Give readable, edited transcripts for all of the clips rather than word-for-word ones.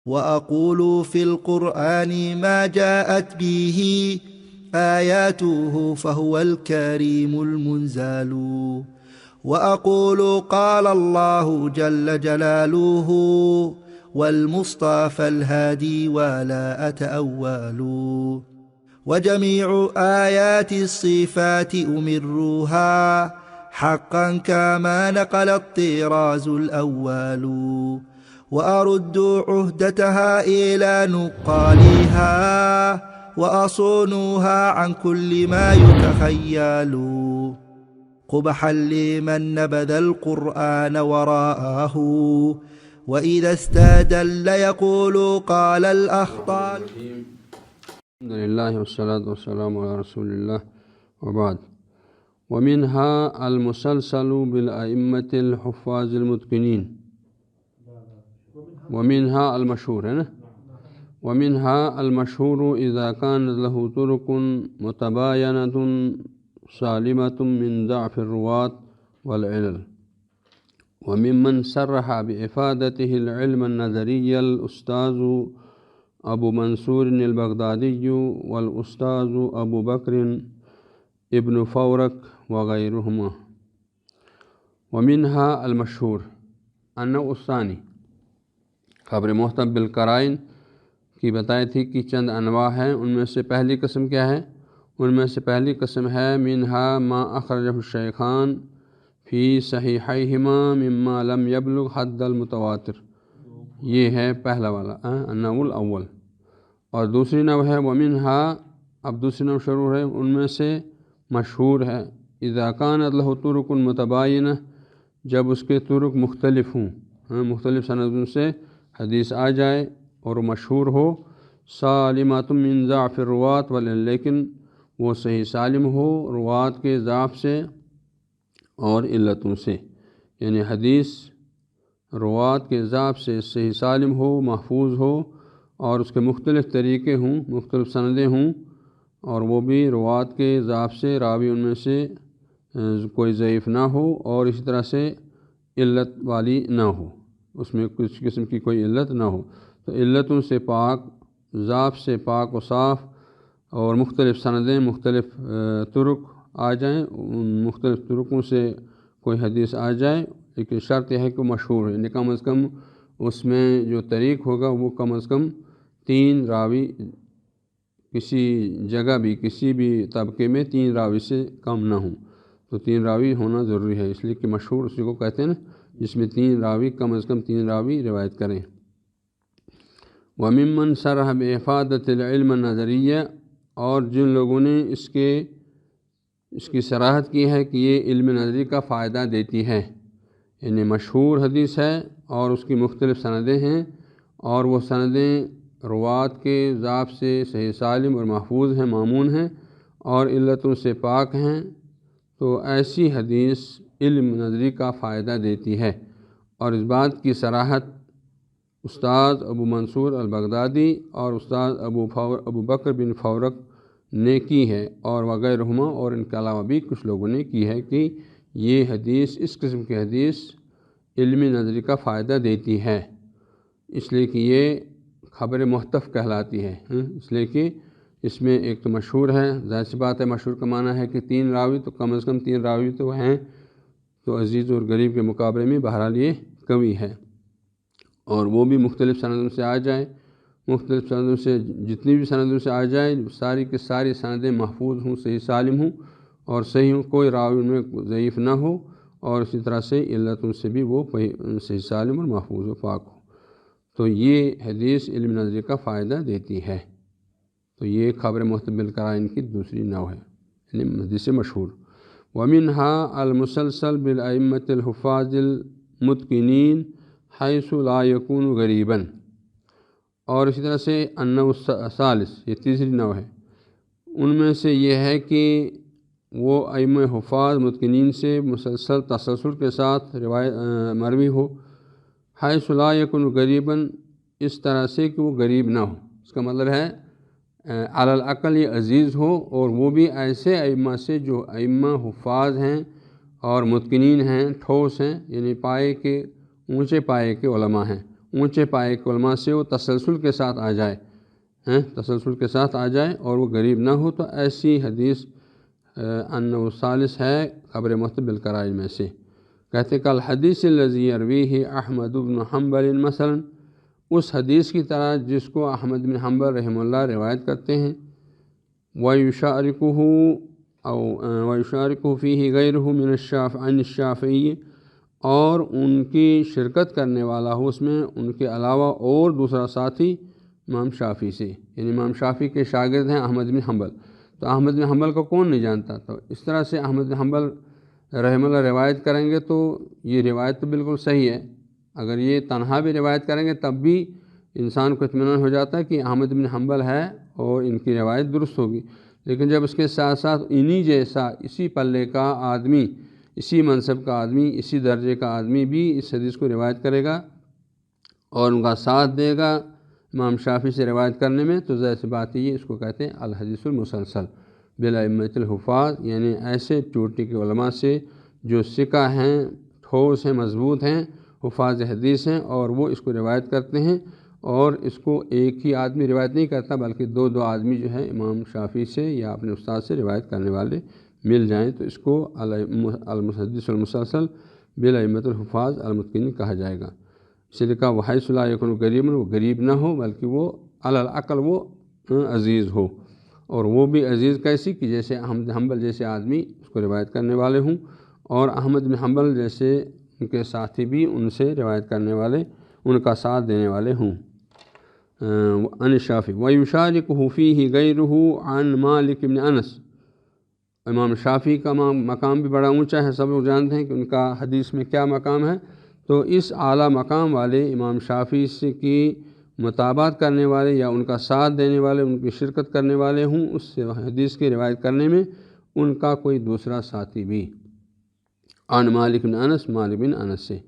وأقول في القرآن ما جاءت به آياته فهو الكريم المنزال. وأقول قال الله جل جلاله والمصطفى الهادي ولا أتأول. وجميع آيات الصفات أمرها حقا كما نقل الطراز الأول. وأرد عهدتها إلى نقالها وأصونها عن كل ما يتخيل. قبحا لمن نبذ القرآن وراءه وإذا استدل يقول قال الأخطال. الحمد لله والصلاة والسلام على رسول الله وبعد. ومنها المسلسل بالأئمة الحفاظ المتقنين. ومنها المشهور ہے نا ومنها المشهور إذا كانت له طرق متباينة سالمة من ضعف الرواة والعلل. وممن صرح بإفادته العلم النظري الأستاذ أبو منصور البغدادي والأستاذ أبو بكر ابن فورك وغيرهما. ومنها المشهور النوع الثاني خبر محتب بالقرائن کی بتائی تھی کہ چند انواع ہیں. ان میں سے پہلی قسم کیا ہے؟ ان میں سے پہلی قسم ہے منہا ما اخرجہ الشیخان فی صحیحیہما مما لم یبلغ حد المتواتر. یہ ہے پہلا والا النوع الاول. اور دوسری نوع ہے ومنہا، اب دوسری نوع شروع ہے، ان میں سے مشہور ہے اذا کانت لہ طرق متباینہ، جب اس کے طرق مختلف ہوں، مختلف سندوں سے حدیث آ جائے اور مشہور ہو، سالمۃ من ضعف الرواۃ لیکن وہ صحیح سالم ہو روات کے ضعف سے اور علتوں سے، یعنی حدیث روات کے ضعف سے صحیح سالم ہو، محفوظ ہو، اور اس کے مختلف طریقے ہوں، مختلف سندیں ہوں، اور وہ بھی روات کے ضعف سے، راوی ان میں سے کوئی ضعیف نہ ہو اور اسی طرح سے علت والی نہ ہو، اس میں کچھ قسم کی کوئی علت نہ ہو. تو علتوں سے پاک، ضعف سے پاک و صاف، اور مختلف سندیں، مختلف طرق آ جائیں، ان مختلف طرقوں سے کوئی حدیث آ جائے، لیکن شرط یہ ہے کہ مشہور ہے، یعنی کم از کم اس میں جو طریق ہوگا وہ کم از کم 3 راوی، کسی جگہ بھی کسی بھی طبقے میں 3 راوی سے کم نہ ہوں. تو 3 راوی ہونا ضروری ہے، اس لیے کہ مشہور اسی کو کہتے ہیں نا، جس میں 3 راوی، کم از کم 3 راوی روایت کریں. وممن صرح بإفادة العلم النظریہ، اور جن لوگوں نے اس کی صراحت کی ہے کہ یہ علم نظری کا فائدہ دیتی ہے، یعنی مشہور حدیث ہے اور اس کی مختلف سندیں ہیں، اور وہ سندیں روات کے ضعف سے صحیح سالم اور محفوظ ہیں، مامون ہیں، اور علتوں سے پاک ہیں، تو ایسی حدیث علم نظری کا فائدہ دیتی ہے. اور اس بات کی صراحت استاد ابو منصور البغدادی اور استاد ابو بکر بن فورک نے کی ہے، اور وغیرہما، اور ان کے علاوہ بھی کچھ لوگوں نے کی ہے، کہ یہ حدیث، اس قسم کی حدیث علم نظری کا فائدہ دیتی ہے، اس لیے کہ یہ خبر محتف کہلاتی ہے. اس لیے کہ اس میں ایک تو مشہور ہے، ظاہر سی بات ہے، مشہور کا معنی ہے کہ 3 راوی، تو کم از کم 3 راوی تو ہیں، تو عزیز اور غریب کے مقابلے میں بہرحال یہ قوی ہے. اور وہ بھی مختلف سندوں سے آ جائے، مختلف سندوں سے، جتنی بھی سندوں سے آ جائے، ساری کے ساری سندیں محفوظ ہوں، صحیح سالم ہوں اور صحیح ہوں، کوئی راوی ان میں ضعیف نہ ہو، اور اسی طرح سے علتوں سے بھی وہ صحیح سالم اور محفوظ و پاک ہو، تو یہ حدیث علم نظری کا فائدہ دیتی ہے. تو یہ خبر محتب بالقرائن کی دوسری نوع ہے، یعنی حدیث مشہور. ومنها المسلسل بالأئمة الحفاظ المتقنين حيث لا يكون غریبا. اور اسی طرح سے النوع الثالث، یہ تیسری نوع ہے، ان میں سے یہ ہے کہ وہ ائمہ حفاظ متقنین سے مسلسل تسلسل کے ساتھ روایت مروی ہو، حیث لا یکن غریبا، اس طرح سے کہ وہ غریب نہ ہو. اس کا مطلب ہے علی الاقل یہ عزیز ہو، اور وہ بھی ایسے ائمہ سے جو ائمہ حفاظ ہیں اور متقنین ہیں، ٹھوس ہیں، یعنی پائے کے، اونچے پائے کے علماء ہیں، اونچے پائے کے علماء سے وہ تسلسل کے ساتھ آ جائے، تسلسل کے ساتھ آ جائے اور وہ غریب نہ ہو، تو ایسی حدیث انہ ثالث ہے خبر محتمل قرائن میں سے۔ کہتے کل حدیث الذی یرویہ احمد بن حنبل مثلا، اس حدیث کی طرح جس کو احمد بن حنبل رحمہ اللہ روایت کرتے ہیں، وَيُشَارِكُهُ فِيهِ غَيْرُهُ مِنَ الشَّافِعِيِّ، اور ان کی شرکت کرنے والا ہو اس میں ان کے علاوہ اور دوسرا ساتھی امام شافعی سے، یعنی امام شافعی کے شاگرد ہیں احمد بن حنبل، تو احمد بن حنبل کو کون نہیں جانتا؟ تو اس طرح سے احمد بن حنبل رحمہ اللہ روایت کریں گے تو یہ روایت تو بالکل صحیح ہے۔ اگر یہ تنہا بھی روایت کریں گے تب بھی انسان کو اطمینان ہو جاتا ہے کہ احمد بن حنبل ہے اور ان کی روایت درست ہوگی۔ لیکن جب اس کے ساتھ ساتھ انہی جیسا اسی پلے کا آدمی، اسی منصب کا آدمی، اسی درجے کا آدمی بھی اس حدیث کو روایت کرے گا اور ان کا ساتھ دے گا امام شافعی سے روایت کرنے میں، تو ظاہر سی بات ہے یہ اس کو کہتے ہیں الحدیث المسلسل بالائمۃ الحفاظ، یعنی ایسے چوٹی کے علماء سے جو ثقہ ہیں، ٹھوس ہیں، مضبوط ہیں، حفاظ حدیث ہیں، اور وہ اس کو روایت کرتے ہیں، اور اس کو ایک ہی آدمی روایت نہیں کرتا بلکہ دو آدمی جو ہے امام شافعی سے یا اپنے استاد سے روایت کرنے والے مل جائیں، تو اس کو الحدیث المسلسل بالائمۃ الحفاظ المتقنین کہا جائے گا۔ اس لیے کہا وحیث لا یکن غریبا، وہ غریب نہ ہو بلکہ وہ علی الاقل وہ عزیز ہو، اور وہ بھی عزیز کیسی کہ جیسے احمد بن حنبل جیسے آدمی اس کو روایت کرنے والے ہوں، اور احمد بن حنبل جیسے ان کے ساتھی بھی ان سے روایت کرنے والے، ان کا ساتھ دینے والے ہوں۔ عن الشافعی وَيُشَارِكُهُ فِيهِ غَيْرُهُ عن مالک بن انس، امام شافعی کا مقام بھی بڑا اونچا ہے، سب لوگ جانتے ہیں کہ ان کا حدیث میں کیا مقام ہے، تو اس اعلیٰ مقام والے امام شافعی سے کی مطابقت کرنے والے یا ان کا ساتھ دینے والے، ان کی شرکت کرنے والے ہوں اس سے حدیث کی روایت کرنے میں ان کا کوئی دوسرا ساتھی بھی۔ عن مالک بن انس، مالک بن انس سے،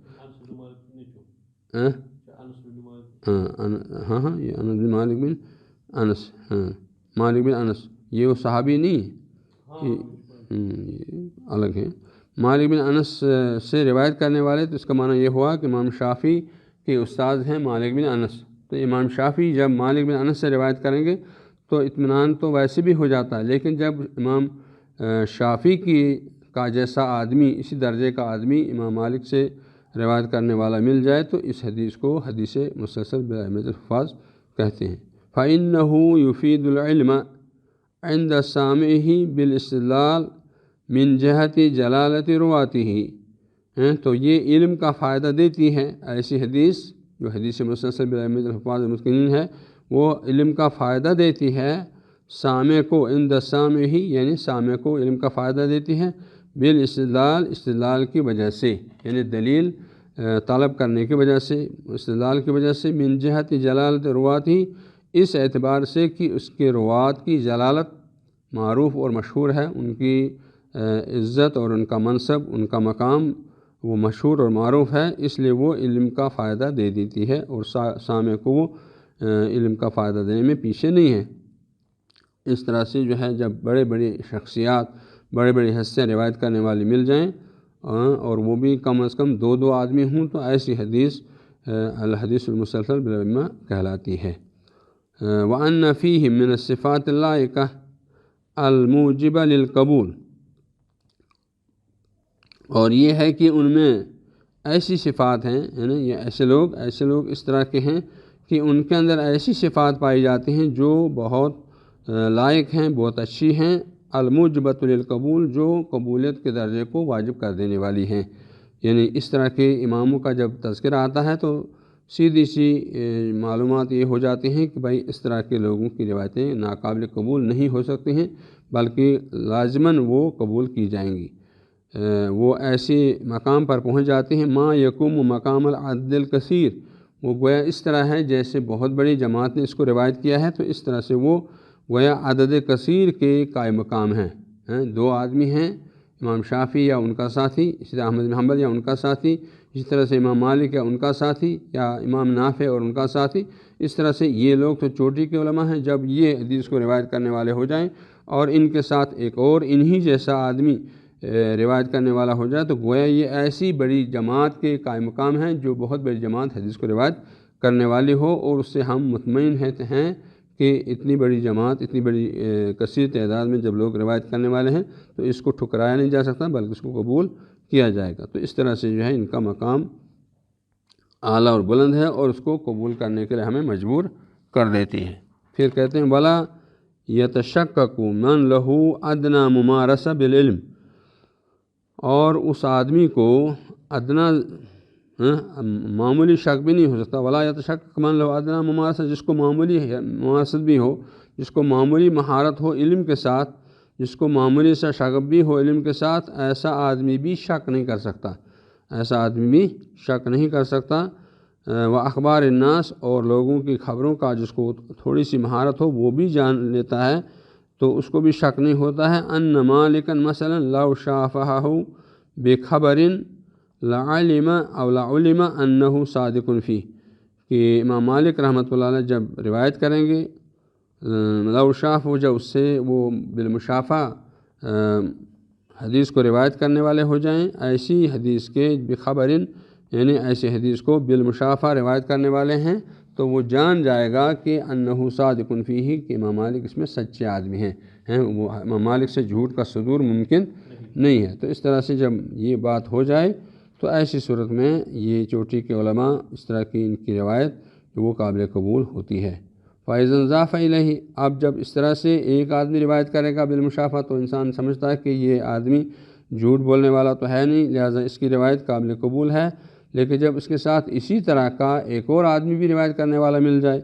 ہاں یہ انس بن مالک بن انس، مالک بن انس یہ وہ صحابی نہیں، الگ ہے۔ مالک بن انس سے روایت کرنے والے، تو اس کا معنی یہ ہوا کہ امام شافعی کے استاد ہیں مالک بن انس، تو امام شافعی جب مالک بن انس سے روایت کریں گے تو اطمینان تو ویسے بھی ہو جاتا ہے، لیکن جب امام شافعی کا جیسا آدمی، اسی درجے کا آدمی امام مالک سے روایت کرنے والا مل جائے تو اس حدیث کو حدیث مسلسل بالائمۃ الحفاظ کہتے ہیں۔ فَإِنَّهُ يُفِيدُ الْعِلْمَ عِنْدَ سَامِعِهِ بِالْإِسْتِدْلَالِ مِنْ جِهَةِ جَلَالَةِ رُوَاتِهِ، تو یہ علم کا فائدہ دیتی ہے ایسی حدیث جو حدیث مسلسل بالائمۃ الحفاظ المتقنین ہے، وہ علم کا فائدہ دیتی ہے سامع کو، عند سامعہ یعنی سامع کو علم کا فائدہ دیتی ہے، بالاستدلال استدلال کی وجہ سے، یعنی دلیل طلب کرنے کی وجہ سے، استدلال کی وجہ سے، من جہت جلالت رواتی، اس اعتبار سے کہ اس کے روات کی جلالت معروف اور مشہور ہے، ان کی عزت اور ان کا منصب، ان کا مقام وہ مشہور اور معروف ہے، اس لیے وہ علم کا فائدہ دے دیتی ہے، اور سامع کو وہ علم کا فائدہ دینے میں پیچھے نہیں ہے۔ اس طرح سے جو ہے جب بڑے بڑے شخصیات، بڑے بڑی ہستیاں روایت کرنے والی مل جائیں اور وہ بھی کم از کم دو آدمی ہوں، تو ایسی حدیث الحدیث المسلسل بالائمہ کہلاتی ہے۔ وَأَنَّ فِيهِ مِنَ الصِّفَاتِ اللَّائِقَةِ الْمُوجِبَةِ لِلْقَبُولِ، اور یہ ہے کہ ان میں ایسی صفات ہیں، یعنی یہ ایسے لوگ اس طرح کے ہیں کہ ان کے اندر ایسی صفات پائی جاتی ہیں جو بہت لائق ہیں، بہت اچھی ہیں، الموجبۃ للقبول، جو قبولیت کے درجے کو واجب کر دینے والی ہیں۔ یعنی اس طرح کے اماموں کا جب تذکرہ آتا ہے تو سیدھی سی معلومات یہ ہو جاتی ہیں کہ بھائی اس طرح کے لوگوں کی روایتیں ناقابل قبول نہیں ہو سکتی ہیں، بلکہ لازماً وہ قبول کی جائیں گی۔ وہ ایسی مقام پر پہنچ جاتے ہیں، ما یقوم مقام العدد الکثیر، وہ گویا اس طرح ہے جیسے بہت بڑی جماعت نے اس کو روایت کیا ہے، تو اس طرح سے وہ گویا عدد کثیر کے قائم مقام ہیں۔ دو آدمی ہیں، امام شافعی یا ان کا ساتھی، اسی طرح احمد بن حنبل یا ان کا ساتھی، اسی طرح سے امام مالک یا ان کا ساتھی، یا امام نافع اور ان کا ساتھی، اس طرح سے یہ لوگ تو چوٹی کے علماء ہیں۔ جب یہ حدیث کو روایت کرنے والے ہو جائیں اور ان کے ساتھ ایک اور انہی جیسا آدمی روایت کرنے والا ہو جائے، تو گویا یہ ایسی بڑی جماعت کے قائم مقام ہیں جو بہت بڑی جماعت حدیث کو روایت کرنے والی ہو اور اس سے ہم مطمئن ہیں کہ اتنی بڑی جماعت، اتنی بڑی کثیر تعداد میں جب لوگ روایت کرنے والے ہیں تو اس کو ٹھکرایا نہیں جا سکتا بلکہ اس کو قبول کیا جائے گا۔ تو اس طرح سے جو ہے ان کا مقام اعلیٰ اور بلند ہے اور اس کو قبول کرنے کے لیے ہمیں مجبور کر دیتی ہے۔ پھر کہتے ہیں ولا یتشکک من لہ ادنی ممارسہ بالعلم، اور اس آدمی کو ادنا معمولی شک بھی نہیں ہو سکتا، ولا یتشکک من لہ ادنی ممارسہ، جس کو معمولی ممارست بھی ہو، جس کو معمولی مہارت ہو علم کے ساتھ، جس کو معمولی سا شغف بھی ہو علم کے ساتھ، ایسا آدمی بھی شک نہیں کر سکتا، ایسا آدمی بھی شک نہیں کر سکتا۔ و اخبار الناس، اور لوگوں کی خبروں کا جس کو تھوڑی سی مہارت ہو وہ بھی جان لیتا ہے تو اس کو بھی شک نہیں ہوتا ہے۔ ان مالکا مثلا لو شافہہ بخبر لعلم او لعلم انہ صادق فیہ، کہ امام مالک رحمۃ اللہ علیہ جب روایت کریں گے، لو شاف ہو جب اس سے وہ بالمشافہ حدیث کو روایت کرنے والے ہو جائیں، ایسی حدیث کے بخبرن یعنی ایسی حدیث کو بالمشافہ روایت کرنے والے ہیں، تو وہ جان جائے گا کہ انہ صادق فیہ، کہ امام مالک اس میں سچے آدمی ہیں، وہ امام مالک سے جھوٹ کا صدور ممکن نہیں ہے۔ تو اس طرح سے جب یہ بات ہو جائے تو ایسی صورت میں یہ چوٹی کے علماء اس طرح کی ان کی روایت وہ قابل قبول ہوتی ہے۔ فَإِذَا انضاف الیہ، اب جب اس طرح سے ایک آدمی روایت کرے گا بالمشافہ تو انسان سمجھتا ہے کہ یہ آدمی جھوٹ بولنے والا تو ہے نہیں، لہٰذا اس کی روایت قابل قبول ہے۔ لیکن جب اس کے ساتھ اسی طرح کا ایک اور آدمی بھی روایت کرنے والا مل جائے،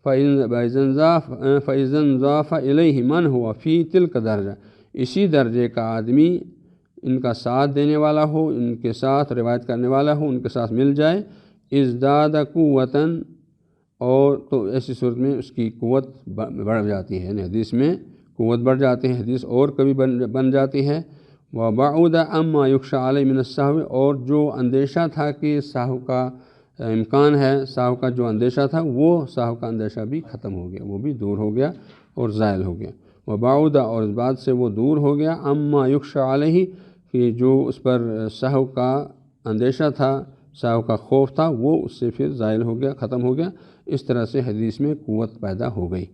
فَإِذَا انضاف الیہ مَنْ هُوَ فِي تِلْكَ درجہ، اسی درجے کا آدمی ان کا ساتھ دینے والا ہو، ان کے ساتھ روایت کرنے والا ہو، ان کے ساتھ مل جائے، ازداد قوتاً، اور تو ایسی صورت میں اس کی قوت بڑھ جاتی ہے، یعنی حدیث میں قوت بڑھ جاتی ہے، حدیث اور کبھی بن جاتی ہے۔ وَبَعُدَ عَمَّا يُخْشَىٰ عَلَيْهِ مِنَ السَّهْوِ، اور جو اندیشہ تھا کہ سہو کا امکان ہے، سہو کا جو اندیشہ تھا وہ سہو کا اندیشہ بھی ختم ہو گیا، وہ بھی دور ہو گیا اور زائل ہو گیا۔ وَبَعُدَ، اور اس بات سے وہ دور ہو گیا، عَمَّا يُخْشَىٰ عَلَيْهِ، کہ جو اس پر سہو کا اندیشہ تھا، سہو کا خوف تھا، وہ اس سے پھر زائل ہو گیا، ختم ہو گیا۔ اس طرح سے حدیث میں قوت پیدا ہو گئی۔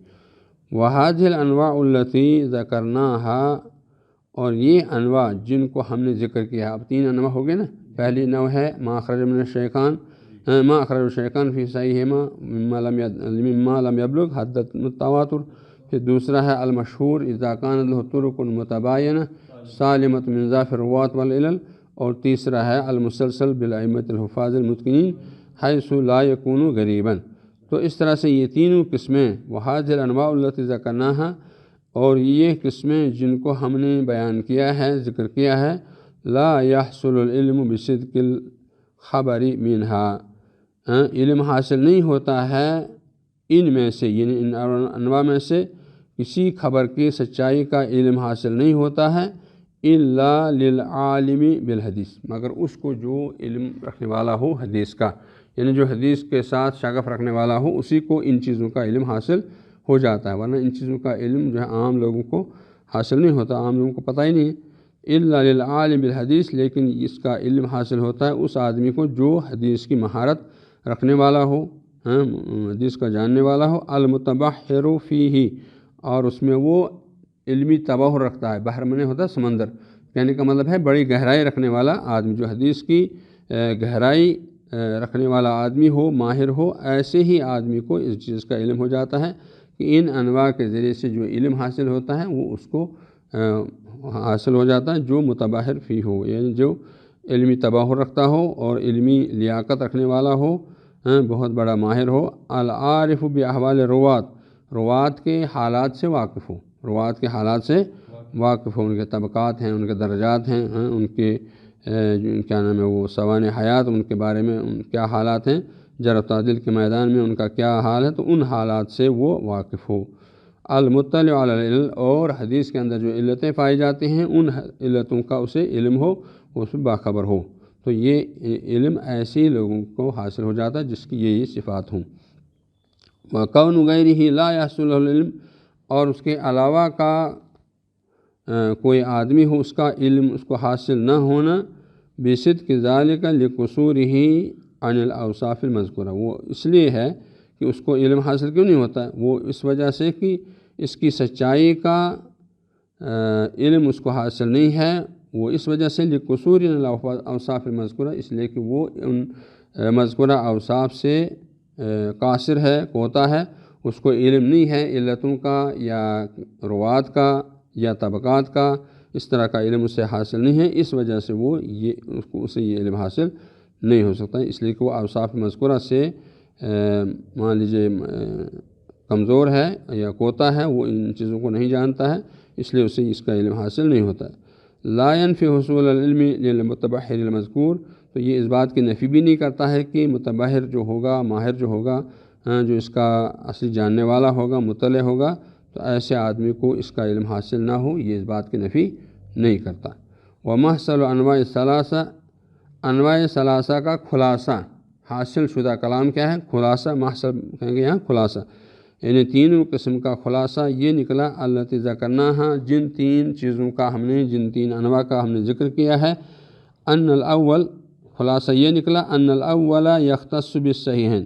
وَهَذِهِ الْأَنْوَاعُ الَّتِي ذَكَرْنَاهَا، اور یہ انواع جن کو ہم نے ذکر کیا، اب 3 انواع ہو گئے نا۔ پہلی نوع ہے ما اخرج من الشیخان، ما اخرج الشیخان فی صحیحہما مما لم یبلغ حد التواتر، پھر دوسرا ہے المشہور اذا کانت له طرق متباینہ سالمۃ من ضعف الرواة والعلل، اور تیسرا ہے المسلسل بالائمۃ الحفاظ المتقنین حیث لا یکون غریبا۔ تو اس طرح سے یہ تینوں قسمیں، وَهَذِهِ الْأَنْوَاعُ الَّتِي ذَكَرْنَاهَا، اور یہ قسمیں جن کو ہم نے بیان کیا ہے، ذکر کیا ہے، لا يحصل العلم بصدق الخبر منها، علم حاصل نہیں ہوتا ہے ان میں سے، یعنی ان انواع میں سے کسی خبر کی سچائی کا علم حاصل نہیں ہوتا ہے، الا للعالم بالحدیث، مگر اس کو جو علم رکھنے والا ہو حدیث کا، یعنی جو حدیث کے ساتھ شغف رکھنے والا ہو اسی کو ان چیزوں کا علم حاصل ہو جاتا ہے، ورنہ ان چیزوں کا علم جو ہے عام لوگوں کو حاصل نہیں ہوتا، عام لوگوں کو پتہ ہی نہیں ہے۔ الا للعالم بالحدیث، لیکن اس کا علم حاصل ہوتا ہے اس آدمی کو جو حدیث کی مہارت رکھنے والا ہو، حدیث کا جاننے والا ہو، المتبحر فیہ، اور اس میں وہ علمی تبحر رکھتا ہے، بحر میں ہوتا ہے سمندر، کہنے کا مطلب ہے بڑی گہرائی رکھنے والا آدمی، جو حدیث کی گہرائی رکھنے والا آدمی ہو، ماہر ہو، ایسے ہی آدمی کو اس چیز کا علم ہو جاتا ہے کہ ان انواع کے ذریعے سے جو علم حاصل ہوتا ہے وہ اس کو حاصل ہو جاتا ہے جو متبحر فی ہو، یعنی جو علمی تبحر رکھتا ہو اور علمی لیاقت رکھنے والا ہو، بہت بڑا ماہر ہو، العارف باحوال الرواة، روات کے حالات سے واقف ہو، روات کے حالات سے واقف ہو، ان کے طبقات ہیں، ان کے درجات ہیں، ان کے کیا نام ہے وہ سوانح حیات، ان کے بارے میں ان کیا حالات ہیں، جرح و تعدیل کے میدان میں ان کا کیا حال ہے، تو ان حالات سے وہ واقف ہو۔ المطلع علی العلل، اور حدیث کے اندر جو علتیں پائی جاتی ہیں ان علتوں کا اسے علم ہو، اس میں باخبر ہو، تو یہ علم ایسے لوگوں کو حاصل ہو جاتا ہے جس کی یہ صفات ہوں۔ وَقَوْنُ غَيْرِهِ لَا يَحْصُلُ لَهُ الْعِلْمُ، اور اس کے علاوہ کا کوئی آدمی ہو اس کا علم اس کو حاصل نہ ہونا، بصدق ذالک لقصورہ عن الاوصاف المذکورہ، وہ اس لیے ہے کہ اس کو علم حاصل کیوں نہیں ہوتا ہے؟ وہ اس وجہ سے کہ اس کی سچائی کا علم اس کو حاصل نہیں ہے، وہ اس وجہ سے لقصور الاوصاف المذکورہ، اس لیے کہ وہ ان مذکورہ اوصاف سے قاصر ہے، کوتا ہے، اس کو علم نہیں ہے علتوں کا یا روات کا یا طبقات کا، اس طرح کا علم اسے حاصل نہیں ہے، اس وجہ سے وہ اسے یہ علم حاصل نہیں ہو سکتا، اس لیے کہ وہ اوصاف مذکورہ سے مان لیجیے کمزور ہے یا کوتا ہے، وہ ان چیزوں کو نہیں جانتا ہے، اس لیے اسے اس کا علم حاصل نہیں ہوتا ہے۔ لا ينفي حصول العلم للمتبحر المذکور، تو یہ اس بات کی نفی بھی نہیں کرتا ہے کہ متبحر جو ہوگا، ماہر جو ہوگا، جو اس کا اصلی جاننے والا ہوگا، مطلع ہوگا، تو ایسے آدمی کو اس کا علم حاصل نہ ہو، یہ اس بات کی نفی نہیں کرتا۔ ومحصل انواع الثلاثہ، انواع ثلاثہ کا خلاصہ، حاصل شدہ کلام کیا ہے؟ خلاصہ، محصل کہیں گے یہاں خلاصہ، یعنی تینوں قسم کا خلاصہ یہ نکلا التی ذکرناہا، جن تین چیزوں کا ہم نے، جن تین انواع کا ہم نے ذکر کیا ہے۔ ان الاول، خلاصہ یہ نکلا ان الاول یختص بالصحیحین،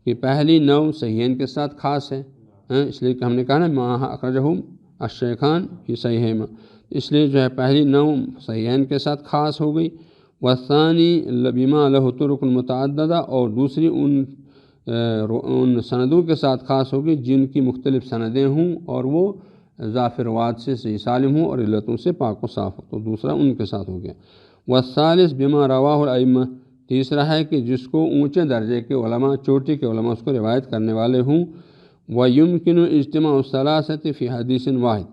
کہ پہلی نوع صحیحین کے ساتھ خاص ہے، اس لیے کہ ہم نے کہا نا ما اخرجہ الشیخان فی صحیحہما، اس لیے جو ہے پہلی نوع صحیحین کے ساتھ خاص ہو گئی۔ والثانی بما لہ طرق متعددہ، اور دوسری ان سندوں کے ساتھ خاص ہوگی جن کی مختلف سندیں ہوں اور وہ ظافروات سے صحیح سالم ہوں اور علتوں سے پاک و صاف ہو، تو دوسرا ان کے ساتھ ہو گیا۔ والثالث بما رواہ الائمہ، تیسرا ہے کہ جس کو اونچے درجے کے علماء، چوٹی کے علماء اس کو روایت کرنے والے ہوں۔ وَيُمْكِنُ اجتماع الثلاثة فی حدیث واحد،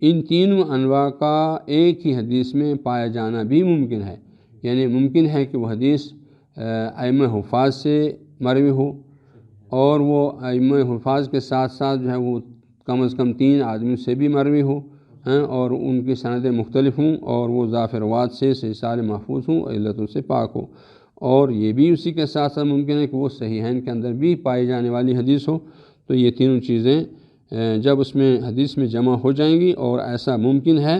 ان تینوں انواع کا ایک ہی حدیث میں پایا جانا بھی ممکن ہے، یعنی ممکن ہے کہ وہ حدیث ائمہ حفاظ سے مروی ہو، اور وہ ائمہ حفاظ کے ساتھ ساتھ جو ہے وہ کم از کم 3 آدمی سے بھی مروی ہو، اور ان کی سندیں مختلف ہوں، اور وہ ظافروات سے صحیح سالم محفوظ ہوں، علتوں سے پاک ہو، اور یہ بھی اسی کے ساتھ ساتھ ممکن ہے کہ وہ صحیحین کے اندر بھی پائی جانے والی حدیث ہو۔ تو یہ تینوں چیزیں جب اس میں حدیث میں جمع ہو جائیں گی اور ایسا ممکن ہے،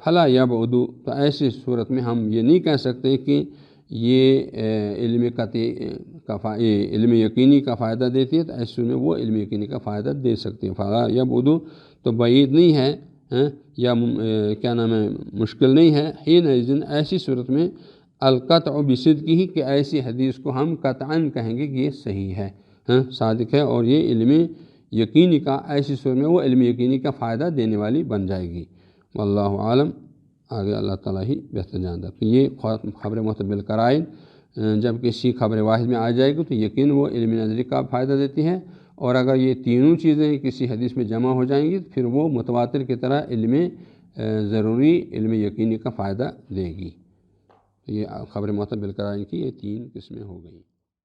فلا یبعد، تو ایسی صورت میں ہم یہ نہیں کہہ سکتے کہ یہ علم یقینی کا فائدہ دیتی ہے، تو ایسے میں وہ علم یقینی کا فائدہ دے سکتی ہے۔ فلا یبعد تو بعید نہیں ہے، یا کیا نام ہے، مشکل نہیں ہے، حینئذ ایسی صورت میں القطع بصدقہ، کہ ایسی حدیث کو ہم قطعاً کہیں گے کہ یہ صحیح ہے، صادق ہے، اور یہ علم یقینی کا، ایسی صورت میں وہ علم یقینی کا فائدہ دینے والی بن جائے گی۔ واللہ عالم، آگے اللہ تعالیٰ ہی بہتر جانتا ہے۔ تو یہ خبر معتبر قرائن جب کسی خبر واحد میں آ جائے گی تو یقین وہ علم نظری کا فائدہ دیتی ہے، اور اگر یہ تینوں چیزیں کسی حدیث میں جمع ہو جائیں گی تو پھر وہ متواتر کی طرح علم ضروری، علم یقینی کا فائدہ دے گی۔ یہ خبر معتبر قرائن کی یہ 3 قسمیں ہو گئیں۔